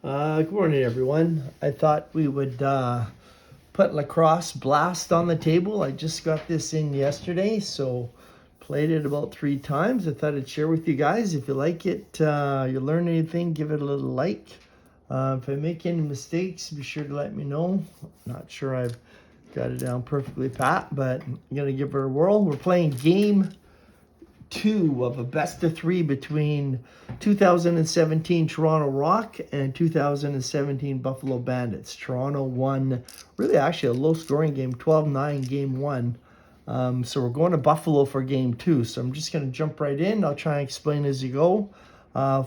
Good morning, everyone. I thought we would put Lacrosse Blast on the table. I just got this in yesterday, so played it about 3 times. I thought I'd share with you guys. If you like it, you learn anything, give it a little like. If I make any mistakes, be sure to let me know. Not sure I've got it down perfectly pat, but I'm going to give it a whirl. We're playing game 2 of a best of 3 between 2017 Toronto Rock and 2017 Buffalo Bandits. Toronto won, really actually a low scoring game, 12-9 game 1. So we're going to Buffalo for game 2. So I'm just going to jump right in. I'll try and explain as you go.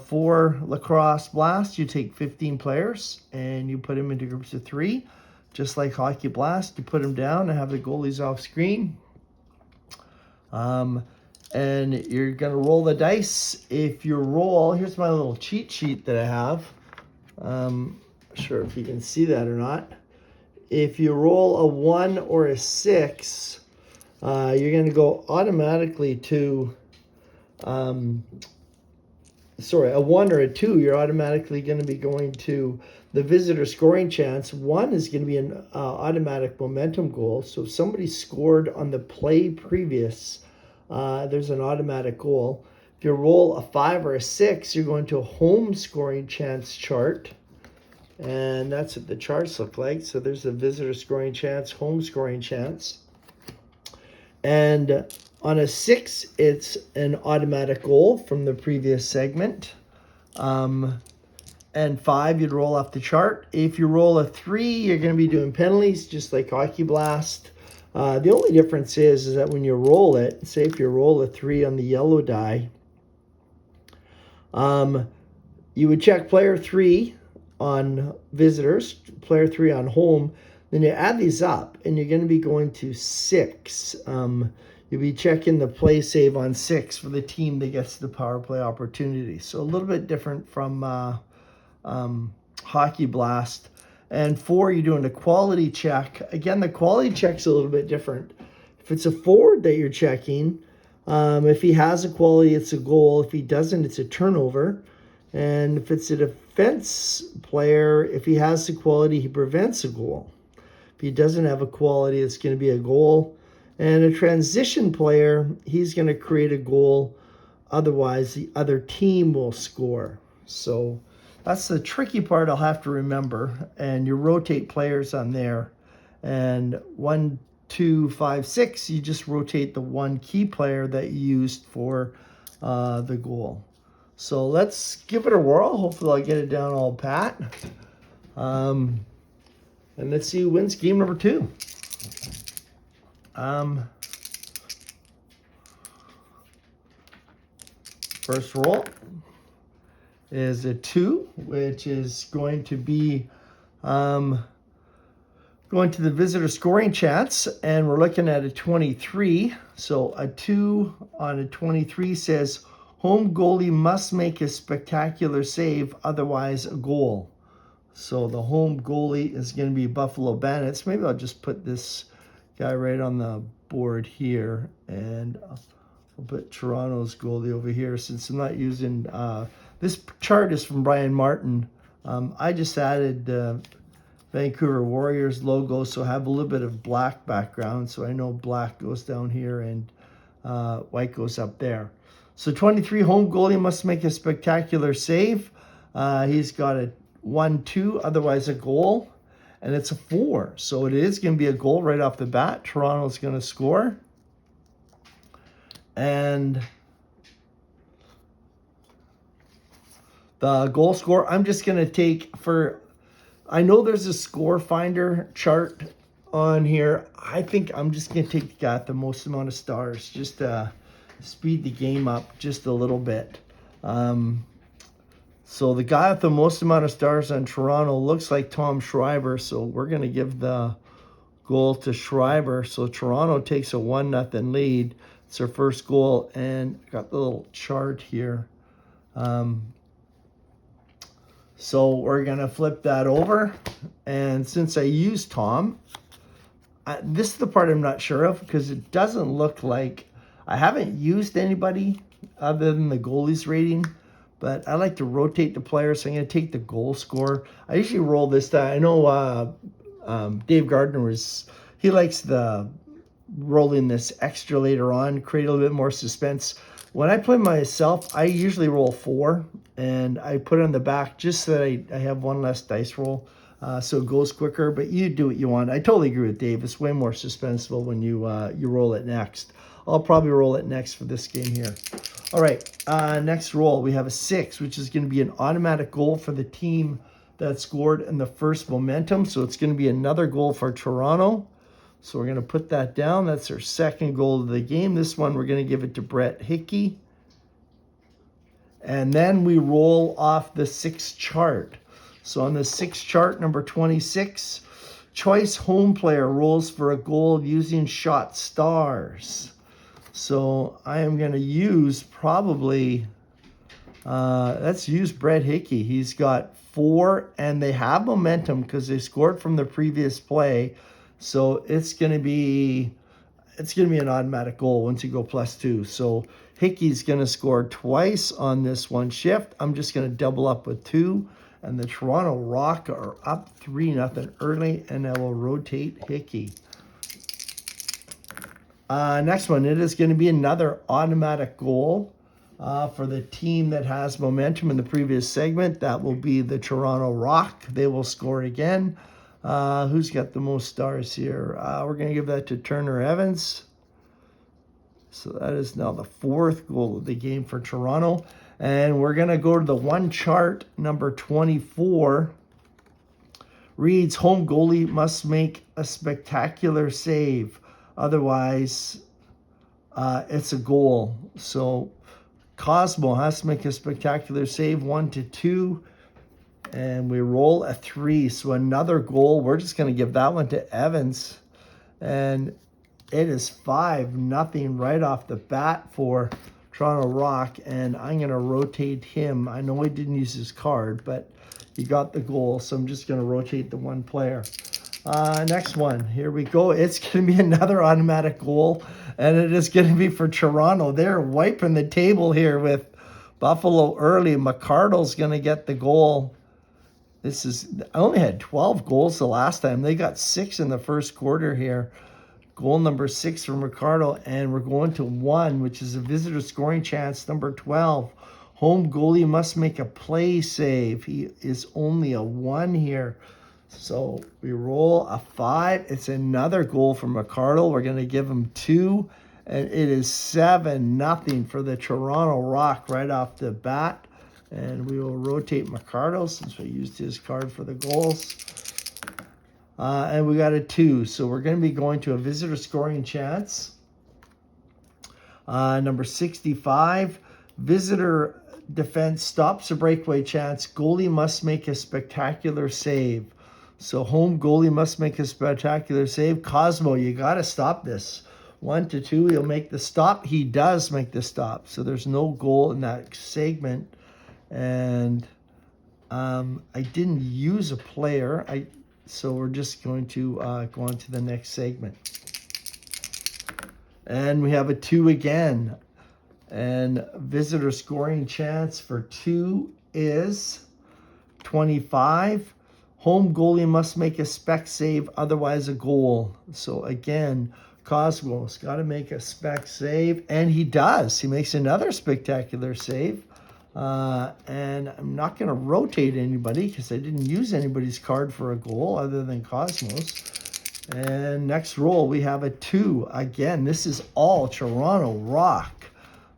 For Lacrosse Blast, you take 15 players and you put them into groups of 3. Just like Hockey Blast, you put them down and have the goalies off screen. And you're going to roll the dice. If you roll, here's my little cheat sheet that I have. Sure if you can see that or not. If you roll a 1 or a 6, you're going to go automatically to, a 1 or a 2, you're automatically going to be going to the visitor scoring chance. 1 is going to be an automatic momentum goal. So if somebody scored on the play previous, there's an automatic goal. If you roll a 5 or a 6, you're going to a home scoring chance chart. And that's what the charts look like. So there's the visitor scoring chance, home scoring chance. And on a 6, it's an automatic goal from the previous segment. And 5, you'd roll off the chart. If you roll a 3, you're going to be doing penalties, just like Hockey Blast. The only difference is that when you roll it, say if you roll a 3 on the yellow die, you would check player 3 on visitors, player 3 on home. Then you add these up, and you're going to be going to 6. You'll be checking the play save on 6 for the team that gets the power play opportunity. So a little bit different from Hockey Blast. And 4, you're doing a quality check. Again, the quality check's a little bit different. If it's a forward that you're checking, if he has a quality, it's a goal. If he doesn't, it's a turnover. And if it's a defense player, if he has the quality, he prevents a goal. If he doesn't have a quality, it's going to be a goal. And a transition player, he's going to create a goal. Otherwise, the other team will score. So that's the tricky part I'll have to remember. And you rotate players on there. And 1, 2, 5, 6, you just rotate the one key player that you used for the goal. So let's give it a whirl. Hopefully I'll get it down all pat. And let's see who wins game number 2. First roll is a 2, which is going to be going to the visitor scoring chance, and we're looking at a 23. So a 2 on a 23 says home goalie must make a spectacular save, otherwise a goal. So the home goalie is going to be Buffalo Bandits. Maybe I'll just put this guy right on the board here, and I'll put Toronto's goalie over here since I'm not using this chart is from Brian Martin. I just added Vancouver Warriors logo, so I have a little bit of black background, so I know black goes down here and white goes up there. So 23, home goalie must make a spectacular save. He's got a 1, 2, otherwise a goal, and it's a 4. So it is going to be a goal right off the bat. Toronto's going to score. And the goal score, I'm just going to take I know there's a score finder chart on here. I think I'm just going to take the guy with the most amount of stars, just to speed the game up just a little bit. So the guy with the most amount of stars on Toronto looks like Tom Schreiber, so we're going to give the goal to Schreiber. So Toronto takes a 1-0 lead. It's their first goal, and got the little chart here. So we're going to flip that over. And since I used Tom, this is the part I'm not sure of because it doesn't look like I haven't used anybody other than the goalie's rating. but I like to rotate the player, so I'm going to take the goal scorer. I usually roll this time. I know Dave Gardner he likes the rolling this extra later on, create a little bit more suspense. When I play myself, I usually roll 4, and I put it on the back just so that I have one less dice roll, so it goes quicker. But you do what you want. I totally agree with Dave. It's way more suspenseful when you roll it next. I'll probably roll it next for this game here. All right, next roll, we have a 6, which is going to be an automatic goal for the team that scored in the first momentum. So it's going to be another goal for Toronto. So we're going to put that down. That's our second goal of the game. This one, we're going to give it to Brett Hickey. And then we roll off the 6 chart. So on the 6 chart, number 26, choice home player rolls for a goal using shot stars. So I am going to use probably, let's use Brett Hickey. He's got 4, and they have momentum because they scored from the previous play. So it's going to be an automatic goal once you go +2. So Hickey's going to score twice on this one shift. I'm just going to double up with 2. And the Toronto Rock are up 3-0 early, and I will rotate Hickey. Next one, it is going to be another automatic goal for the team that has momentum in the previous segment. That will be the Toronto Rock. They will score again. Who's got the most stars here? We're going to give that to Turner Evans. So that is now the 4th goal of the game for Toronto. And we're going to go to the 1 chart, number 24. Reads, home goalie must make a spectacular save. Otherwise, it's a goal. So Cosmo has to make a spectacular save, 1-2. And we roll a 3. So another goal. We're just going to give that one to Evans. And it is 5-0 right off the bat for Toronto Rock. And I'm going to rotate him. I know he didn't use his card, but he got the goal. So I'm just going to rotate the one player. Next one. Here we go. It's going to be another automatic goal. And it is going to be for Toronto. They're wiping the table here with Buffalo early. McCardle's going to get the goal. I only had 12 goals the last time. They got 6 in the first quarter here. Goal number 6 from Ricardo, and we're going to 1, which is a visitor scoring chance, number 12. Home goalie must make a play save. He is only a 1 here. So we roll a 5. It's another goal from Ricardo. We're going to give him 2, and it is 7-0 for the Toronto Rock right off the bat. And we will rotate Ricardo since we used his card for the goals. And we got a 2. So we're going to be going to a visitor scoring chance. Number 65. Visitor defense stops a breakaway chance. Goalie must make a spectacular save. So home goalie must make a spectacular save. Cosmo, you got to stop this. 1-2, he'll make the stop. He does make the stop. So there's no goal in that segment. And I didn't use a player. So we're just going to go on to the next segment. And we have a 2 again. And visitor scoring chance for 2 is 25. Home goalie must make a spec save, otherwise a goal. So again, Cosmo's got to make a spec save, and he does. He makes another spectacular save. And I'm not going to rotate anybody because I didn't use anybody's card for a goal other than Cosmos. And next roll, we have a 2. Again, this is all Toronto Rock.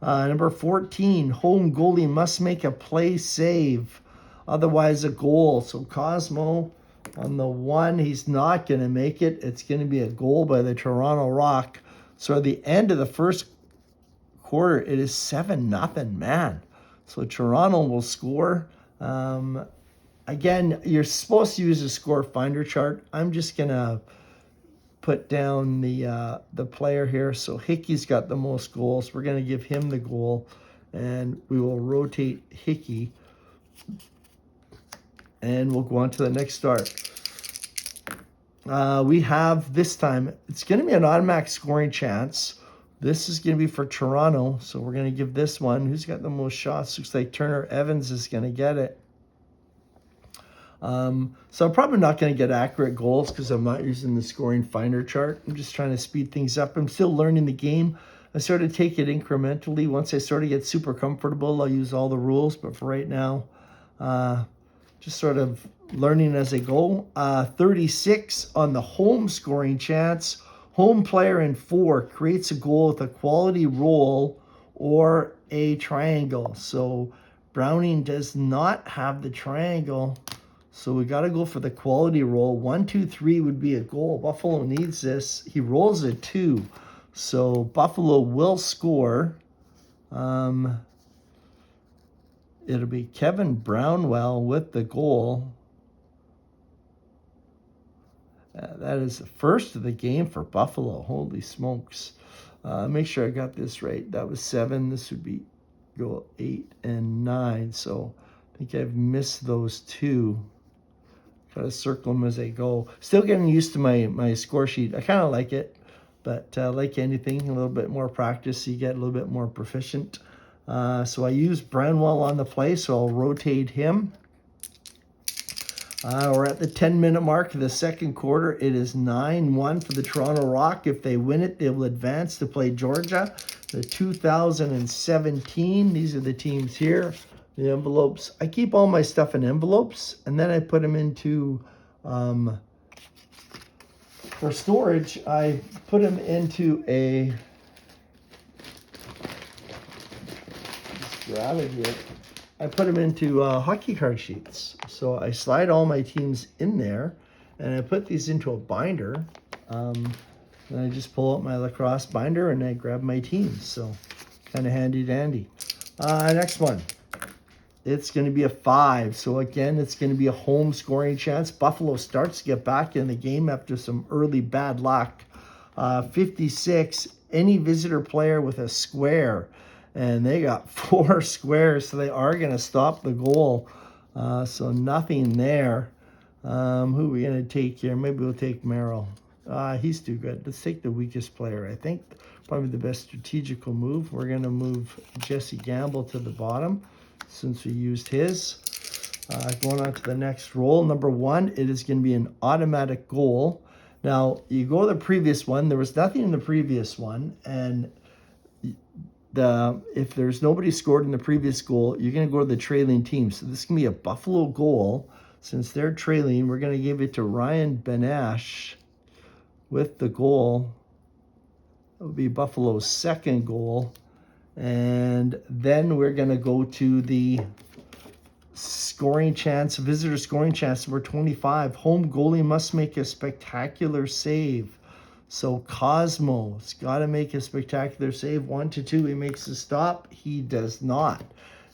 Number 14, home goalie must make a play save, otherwise a goal. So Cosmo on the 1, he's not going to make it. It's going to be a goal by the Toronto Rock. So at the end of the first quarter, it is 7-0, man. So Toronto will score. Again, you're supposed to use a score finder chart. I'm just going to put down the player here. So Hickey's got the most goals. We're going to give him the goal, and we will rotate Hickey. And we'll go on to the next start. We have this time, it's going to be an automatic scoring chance. This is going to be for Toronto, so we're going to give this one. Who's got the most shots? Looks like Turner Evans is going to get it. So I'm probably not going to get accurate goals because I'm not using the scoring finder chart. I'm just trying to speed things up. I'm still learning the game. I sort of take it incrementally. Once I sort of get super comfortable, I'll use all the rules. But for right now, just sort of learning as I go. 36 on the home scoring chance. Home player in 4 creates a goal with a quality roll or a triangle. So Browning does not have the triangle. So we got to go for the quality roll. 1, 2, 3 would be a goal. Buffalo needs this. He rolls a 2. So Buffalo will score. It'll be Kevin Brownwell with the goal. That is the first of the game for Buffalo. Holy smokes. Make sure I got this right. That was 7. This would be goal 8 and 9. So I think I've missed those 2. Got to circle them as I go. Still getting used to my score sheet. I kind of like it, but like anything, a little bit more practice, you get a little bit more proficient. So I use Brownwell on the play, so I'll rotate him. We're at the 10-minute mark of the second quarter. It is 9-1 for the Toronto Rock. If they win it, they will advance to play Georgia. The 2017, these are the teams here. The envelopes. I keep all my stuff in envelopes, and then I put them into, for storage, I put them into a, just grab it here. I put them into hockey card sheets. So I slide all my teams in there, and I put these into a binder. And I just pull out my lacrosse binder, and I grab my teams. So kind of handy dandy. Next one. It's going to be a 5. So again, it's going to be a home scoring chance. Buffalo starts to get back in the game after some early bad luck. 56, any visitor player with a square. And they got 4 squares, so they are going to stop the goal. So nothing there. Who are we going to take here? Maybe we'll take Merrill. He's too good. Let's take the weakest player, I think. Probably the best strategical move. We're going to move Jesse Gamble to the bottom, since we used his. Going on to the next roll. Number 1, it is going to be an automatic goal. Now, you go to the previous one. There was nothing in the previous one. And if there's nobody scored in the previous goal, you're going to go to the trailing team. So this can be a Buffalo goal. Since they're trailing, we're going to give it to Ryan Benash with the goal. It would be Buffalo's second goal. And then we're going to go to the scoring chance, visitor scoring chance, number 25. Home goalie must make a spectacular save. So Cosmo's got to make a spectacular save. 1 to 2, he makes a stop. He does not.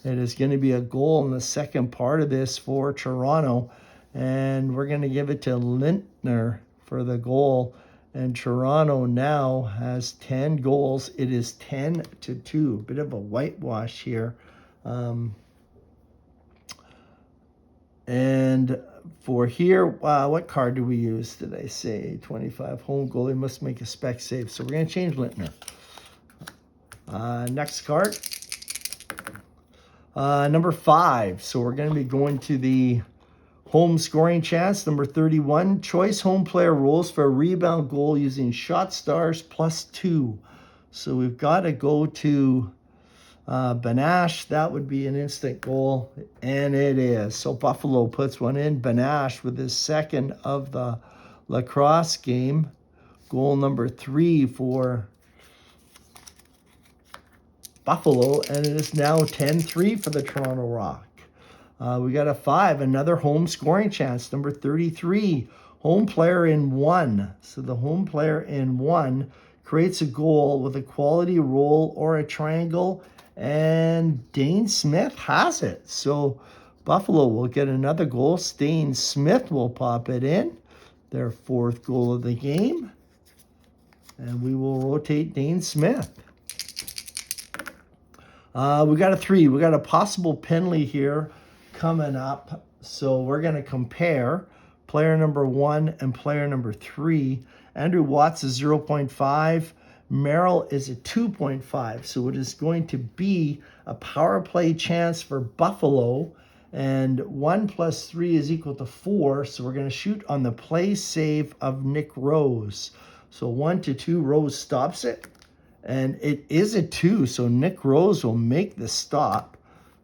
It is going to be a goal in the second part of this for Toronto. And we're going to give it to Lintner for the goal. And Toronto now has 10 goals. It is 10 to 2. Bit of a whitewash here. And for here, what card do we use? Did I say 25? Home goalie must make a spec save. So we're going to change Lintner. Next card. Number 5. So we're going to be going to the home scoring chance, number 31. Choice home player rolls for a rebound goal using shot stars +2. So we've got to go to Benash. That would be an instant goal, and it is. So Buffalo puts one in. Benash with his second of the lacrosse game. Goal number 3 for Buffalo, and it is now 10-3 for the Toronto Rock. We got a 5, another home scoring chance, number 33. Home player in 1. So the home player in 1 creates a goal with a quality roll or a triangle, and Dane Smith has it. So Buffalo will get another goal. Dane Smith will pop it in, their 4th goal of the game. And we will rotate Dane Smith. We got a 3. We got a possible penalty here coming up. So we're going to compare player number 1 and player number 3. Andrew Watts is 0.5. Merrill is a 2.5. So it is going to be a power play chance for Buffalo. And 1 + 3 is equal to 4. So we're going to shoot on the play save of Nick Rose. So 1-2, Rose stops it. And it is a 2. So Nick Rose will make the stop.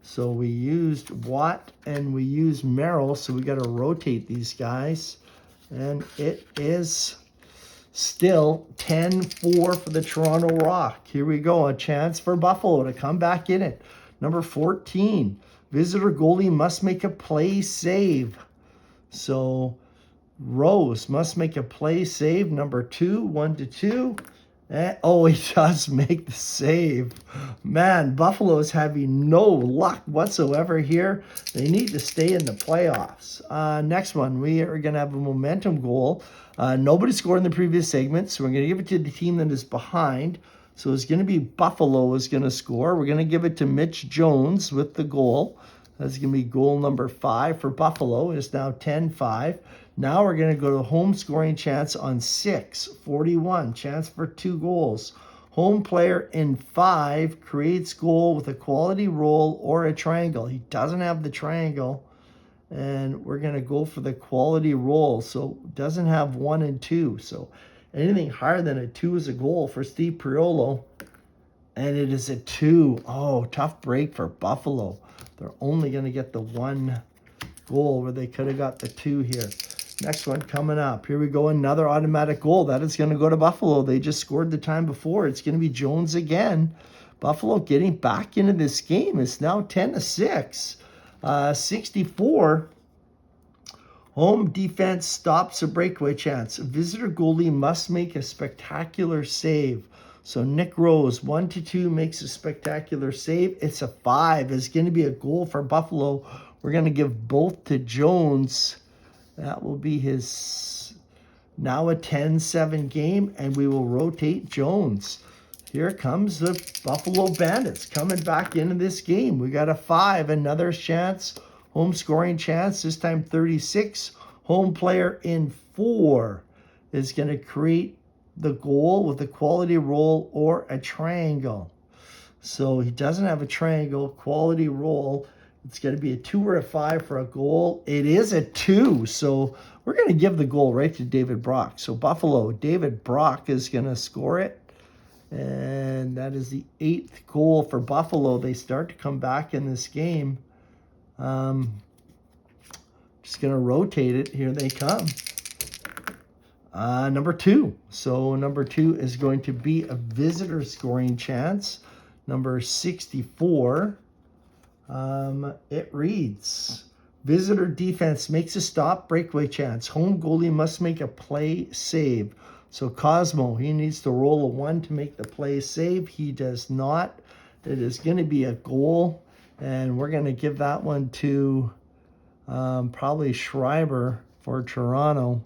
So we used Watt and we used Merrill. So we got to rotate these guys. And it is still 10-4 for the Toronto Rock. Here we go. A chance for Buffalo to come back in it. Number 14. Visitor goalie must make a play save. So Rose must make a play save. Number 2, 1-2. And, oh, he does make the save. Man, Buffalo is having no luck whatsoever here. They need to stay in the playoffs. Next one, we are going to have a momentum goal. Nobody scored in the previous segment, so we're going to give it to the team that is behind. So it's going to be Buffalo is going to score. We're going to give it to Mitch Jones with the goal. That's going to be goal number 5 for Buffalo. It's now 10-5. Now we're going to go to home scoring chance on 6-41. Chance for 2 goals. Home player in 5 creates goal with a quality roll or a triangle. He doesn't have the triangle. And we're going to go for the quality roll. So doesn't have 1 and 2. So anything higher than a 2 is a goal for Steve Priolo. And it is a 2. Oh, tough break for Buffalo. They're only going to get the 1 goal where they could have got the 2 here. Next one coming up. Here we go. Another automatic goal. That is going to go to Buffalo. They just scored the time before. It's going to be Jones again. Buffalo getting back into this game. It's now 10-6. 64. Home defense stops a breakaway chance. Visitor goalie must make a spectacular save. So Nick Rose, 1-2, makes a spectacular save. It's a 5. It's going to be a goal for Buffalo. We're going to give both to Jones. That will be his now a 10-7 game, and we will rotate Jones. Here comes the Buffalo Bandits coming back into this game. We got a 5, another chance, home scoring chance, this time 36. Home player in 4 is going to create the goal with a quality roll or a triangle. So he doesn't have a triangle, quality roll. It's going to be a 2 or a 5 for a goal. It is a 2, so we're going to give the goal right to David Brock. So Buffalo, David Brock is going to score it. And that is the 8th goal for Buffalo. They start to come back in this game. Just going to rotate it. Here they come. Number 2. So number 2 is going to be a visitor scoring chance. Number 64. It reads, visitor defense makes a stop, breakaway chance. Home goalie must make a play save. So Cosmo, he needs to roll a 1 to make the play save. He does not. It is going to be a goal, and we're going to give that one to probably Schreiber for Toronto.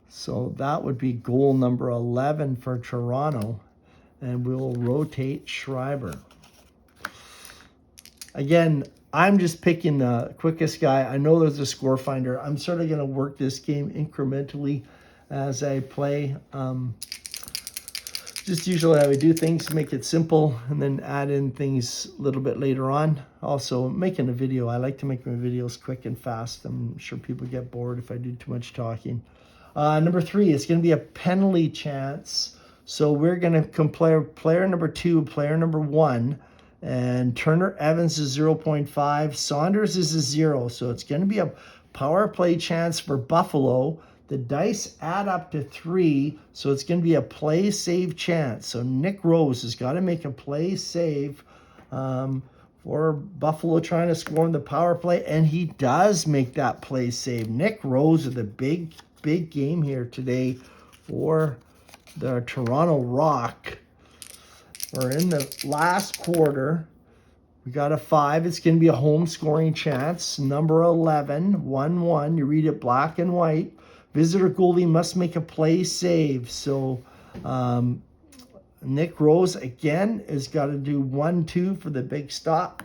So that would be goal number 11 for Toronto. And we'll rotate Schreiber. Again, I'm just picking the quickest guy. I know there's a score finder. I'm sort of going to work this game incrementally as I play. Just usually I would do things, make it simple, and then add in things a little bit later on. Also, making a video. I like to make my videos quick and fast. I'm sure people get bored if I do too much talking. Number 3, it's going to be a penalty chance. So we're going to compare player number 2, player number 1. And Turner Evans is 0.5. Saunders is a 0. So it's going to be a power play chance for Buffalo. The dice add up to 3. So it's going to be a play save chance. So Nick Rose has got to make a play save for Buffalo trying to score in the power play. And he does make that play save. Nick Rose with a big game here today for the Toronto Rock. We're in the last quarter. We got a 5. It's going to be a home scoring chance. Number 11, 1-1. You read it black and white. Visitor goalie must make a play save. So Nick Rose, again, has got to do 1-2 for the big stop.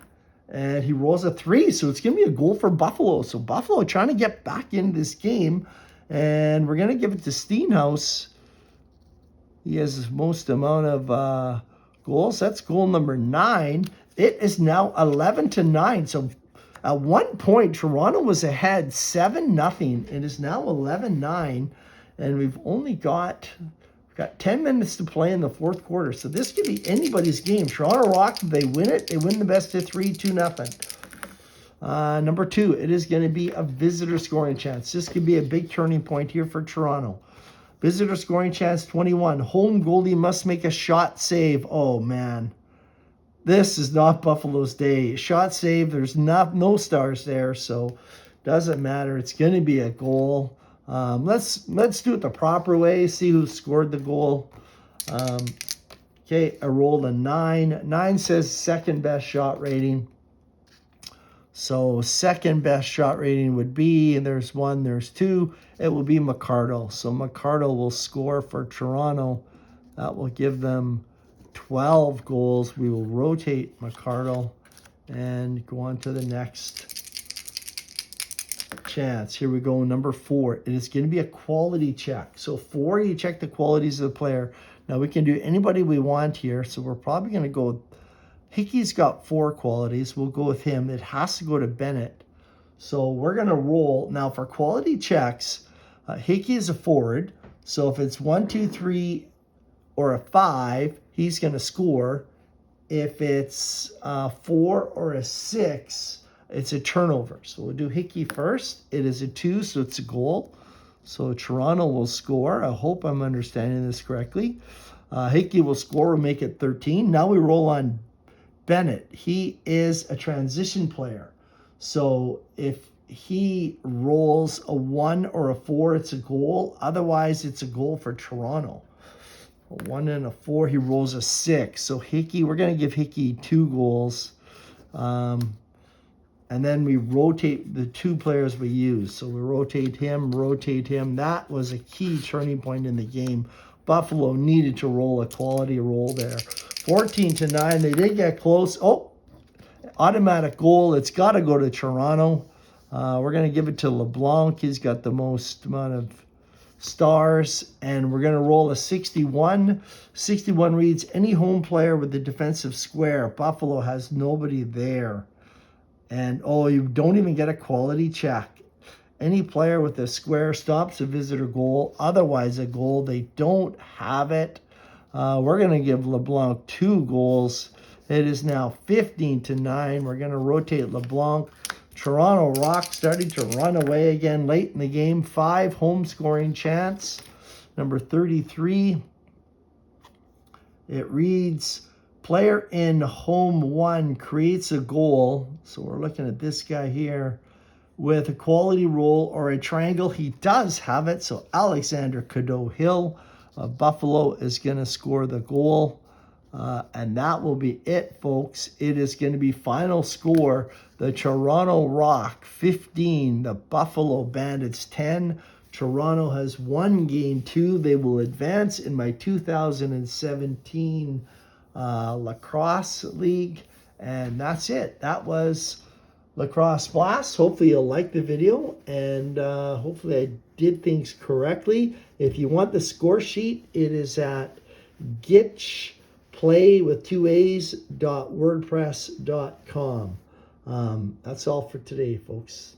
And he rolls a 3. So it's going to be a goal for Buffalo. So Buffalo trying to get back into this game. And we're going to give it to Steenhouse. He has the most amount of goals. That's goal number 9. It is now 11-9. So at one point, Toronto was ahead 7-0. It is now 11-9. And we've only got 10 minutes to play in the fourth quarter. So this could be anybody's game. Toronto Rock, they win it. They win the best of 3, 2-0. Number 2, it is going to be a visitor scoring chance. This could be a big turning point here for Toronto. Visitor scoring chance 21. Home goalie must make a shot save. Oh, man. This is not Buffalo's day. Shot save, there's no stars there, so doesn't matter. It's going to be a goal. Let's do it the proper way, see who scored the goal. Okay, I rolled a 9. 9 says second best shot rating. So second best shot rating would be, and there's 1, there's 2, it will be McArdle. So McArdle will score for Toronto. That will give them 12 goals. We will rotate McArdle and go on to the next chance. Here we go, number 4. It is going to be a quality check. So 4, you check the qualities of the player. Now we can do anybody we want here. So we're probably going to go, Hickey's got 4 qualities. We'll go with him. It has to go to Bennett. So we're going to roll. Now for quality checks, Hickey is a forward. So if it's 1, 2, 3, or a 5, he's going to score. If it's a 4 or a 6, it's a turnover. So we'll do Hickey first. It is a 2, so it's a goal. So Toronto will score. I hope I'm understanding this correctly. Hickey will score. We'll make it 13. Now we roll on Bennett. He is a transition player. So if he rolls a 1 or a 4, it's a goal. Otherwise, it's a goal for Toronto. A 1 and a 4, he rolls a 6. So Hickey, we're going to give Hickey 2 goals. And then we rotate the 2 players we use. So we rotate him. That was a key turning point in the game. Buffalo needed to roll a quality roll there. 14-9, they did get close. Oh, automatic goal. It's got to go to Toronto. We're going to give it to LeBlanc. He's got the most amount of stars, and we're going to roll a 61. 61 reads, any home player with the defensive square. Buffalo has nobody there. And, oh, you don't even get a quality check. Any player with a square stops a visitor goal, otherwise a goal. They don't have it. We're going to give LeBlanc 2 goals. It is now 15-9. We're going to rotate LeBlanc. Toronto Rock starting to run away again late in the game. 5 home scoring chance. Number 33. It reads, player in home 1 creates a goal. So we're looking at this guy here with a quality roll or a triangle. He does have it. So Alexander Cadeau-Hill, Buffalo is going to score the goal. And that will be it, folks. It is going to be final score. The Toronto Rock 15, the Buffalo Bandits 10. Toronto has won game 2. They will advance in my 2017 Lacrosse League. And that's it. That was Lacrosse Blast. Hopefully you'll like the video, and hopefully I did things correctly. If you want the score sheet, it is at gitchplay.wordpress.com. That's all for today, folks.